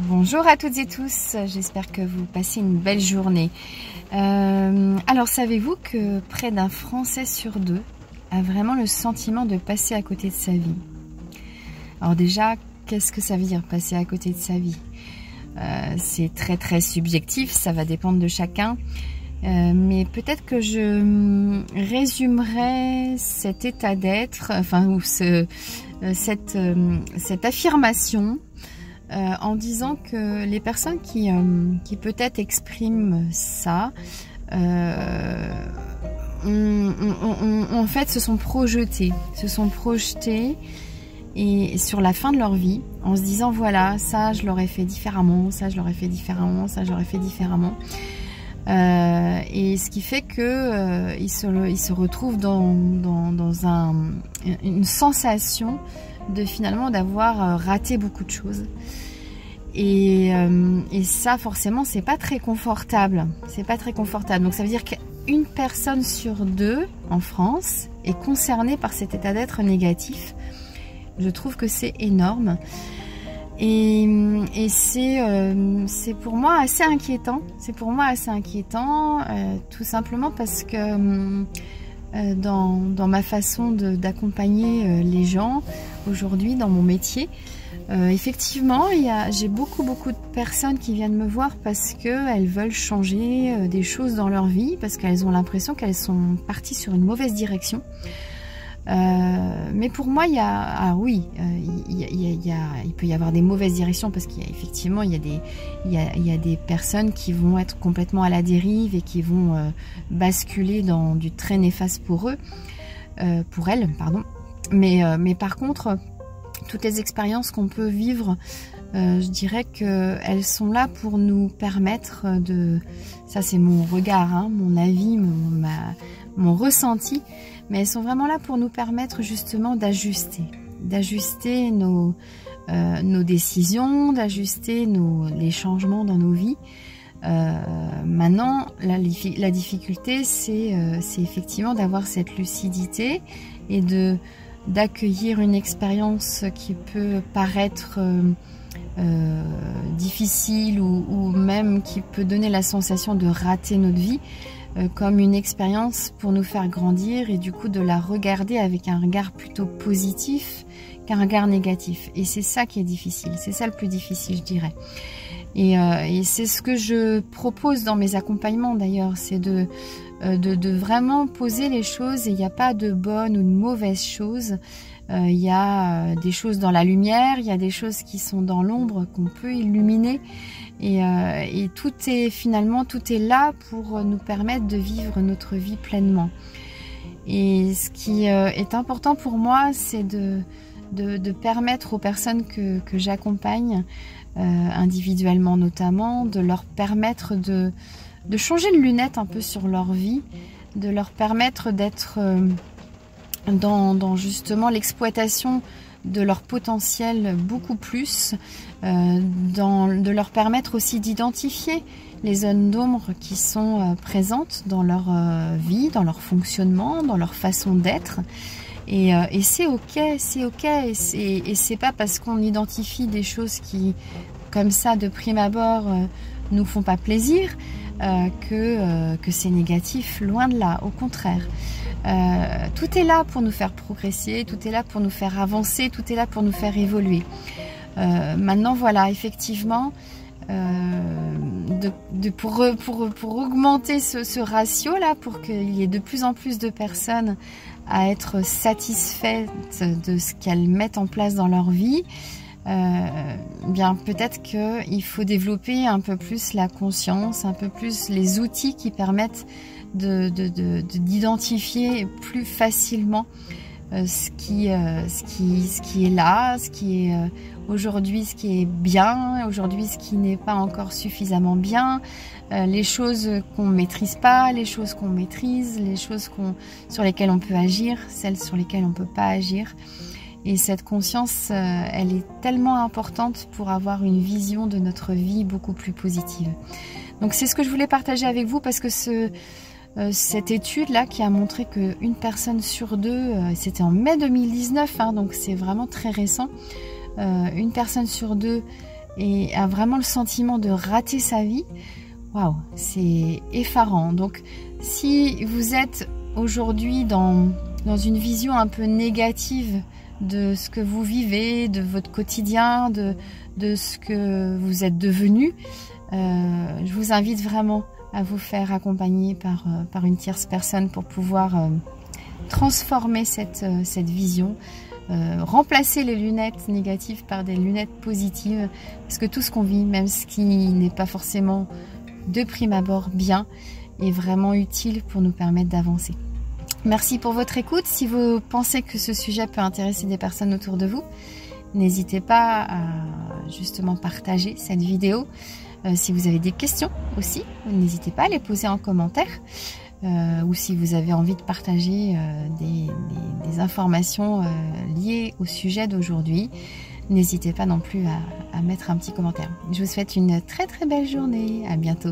Bonjour à toutes et tous, j'espère que vous passez une belle journée. Alors savez-vous que près d'un Français sur deux a vraiment le sentiment de passer à côté de sa vie? Alors déjà, qu'est-ce que ça veut dire passer à côté de sa vie? C'est très subjectif, ça va dépendre de chacun. Mais peut-être que je résumerai cet état d'être, ou cette affirmation en disant que les personnes qui peut-être expriment ça, en fait se sont projetés et sur la fin de leur vie en se disant voilà, ça je l'aurais fait différemment, ça je l'aurais fait différemment, ça j'aurais fait différemment. Et ce qui fait que ils se retrouvent dans une sensation de finalement d'avoir raté beaucoup de choses. Et ça forcément c'est pas très confortable. C'est pas très confortable. Donc ça veut dire qu'une personne sur deux en France est concernée par cet état d'être négatif. Je trouve que c'est énorme. Et c'est pour moi assez inquiétant. C'est pour moi assez inquiétant, tout simplement parce que dans ma façon d'accompagner les gens aujourd'hui dans mon métier, effectivement, j'ai beaucoup de personnes qui viennent me voir parce qu'elles veulent changer des choses dans leur vie, parce qu'elles ont l'impression qu'elles sont parties sur une mauvaise direction. Mais pour moi, il peut y avoir des mauvaises directions parce qu'effectivement, il y a des personnes qui vont être complètement à la dérive et qui vont basculer dans du très néfaste pour elles, pardon. Mais par contre, toutes les expériences qu'on peut vivre, je dirais qu'elles sont là pour nous permettre ça c'est mon regard, hein, mon avis, mon ressenti, mais elles sont vraiment là pour nous permettre justement d'ajuster nos décisions, d'ajuster les changements dans nos vies. Maintenant, la difficulté, c'est effectivement d'avoir cette lucidité et d'accueillir une expérience qui peut paraître difficile ou même qui peut donner la sensation de rater notre vie comme une expérience pour nous faire grandir et du coup de la regarder avec un regard plutôt positif qu'un regard négatif. Et c'est ça qui est difficile, c'est ça le plus difficile, je dirais. Et c'est ce que je propose dans mes accompagnements d'ailleurs, c'est de vraiment poser les choses, et il n'y a pas de bonnes ou de mauvaises choses. Il y a des choses dans la lumière, il y a des choses qui sont dans l'ombre qu'on peut illuminer, et tout est là pour nous permettre de vivre notre vie pleinement. Et ce qui est important pour moi, c'est de permettre aux personnes que j'accompagne, individuellement notamment, de leur permettre de changer de lunettes un peu sur leur vie, de leur permettre d'être dans justement l'exploitation de leur potentiel beaucoup plus, de leur permettre aussi d'identifier les zones d'ombre qui sont présentes dans leur vie, dans leur fonctionnement, dans leur façon d'être. Et c'est ok, et c'est pas parce qu'on identifie des choses qui, comme ça, de prime abord, nous font pas plaisir, que c'est négatif, loin de là, au contraire. Tout est là pour nous faire progresser, tout est là pour nous faire avancer, tout est là pour nous faire évoluer. Maintenant, voilà, effectivement, pour augmenter ce ratio-là, pour qu'il y ait de plus en plus de personnes à être satisfaites de ce qu'elles mettent en place dans leur vie, bien peut-être qu'il faut développer un peu plus la conscience, un peu plus les outils qui permettent d'identifier plus facilement ce qui est là, ce qui est aujourd'hui, ce qui est bien, aujourd'hui ce qui n'est pas encore suffisamment bien, les choses qu'on ne maîtrise pas, les choses qu'on maîtrise, les choses sur lesquelles on peut agir, celles sur lesquelles on ne peut pas agir. Et cette conscience, elle est tellement importante pour avoir une vision de notre vie beaucoup plus positive. Donc c'est ce que je voulais partager avec vous, parce que cette étude-là qui a montré qu'une personne sur deux, c'était en mai 2019, hein, donc c'est vraiment très récent, une personne sur deux et a vraiment le sentiment de rater sa vie, waouh, c'est effarant. Donc si vous êtes aujourd'hui dans une vision un peu négative de ce que vous vivez, de votre quotidien, de ce que vous êtes devenu, je vous invite vraiment à vous faire accompagner par une tierce personne pour pouvoir transformer cette vision, remplacer les lunettes négatives par des lunettes positives, parce que tout ce qu'on vit, même ce qui n'est pas forcément de prime abord bien, est vraiment utile pour nous permettre d'avancer. Merci pour votre écoute. Si vous pensez que ce sujet peut intéresser des personnes autour de vous, n'hésitez pas à justement partager cette vidéo. Si vous avez des questions aussi, n'hésitez pas à les poser en commentaire. Ou si vous avez envie de partager des informations liées au sujet d'aujourd'hui, n'hésitez pas non plus à mettre un petit commentaire. Je vous souhaite une très très belle journée. À bientôt.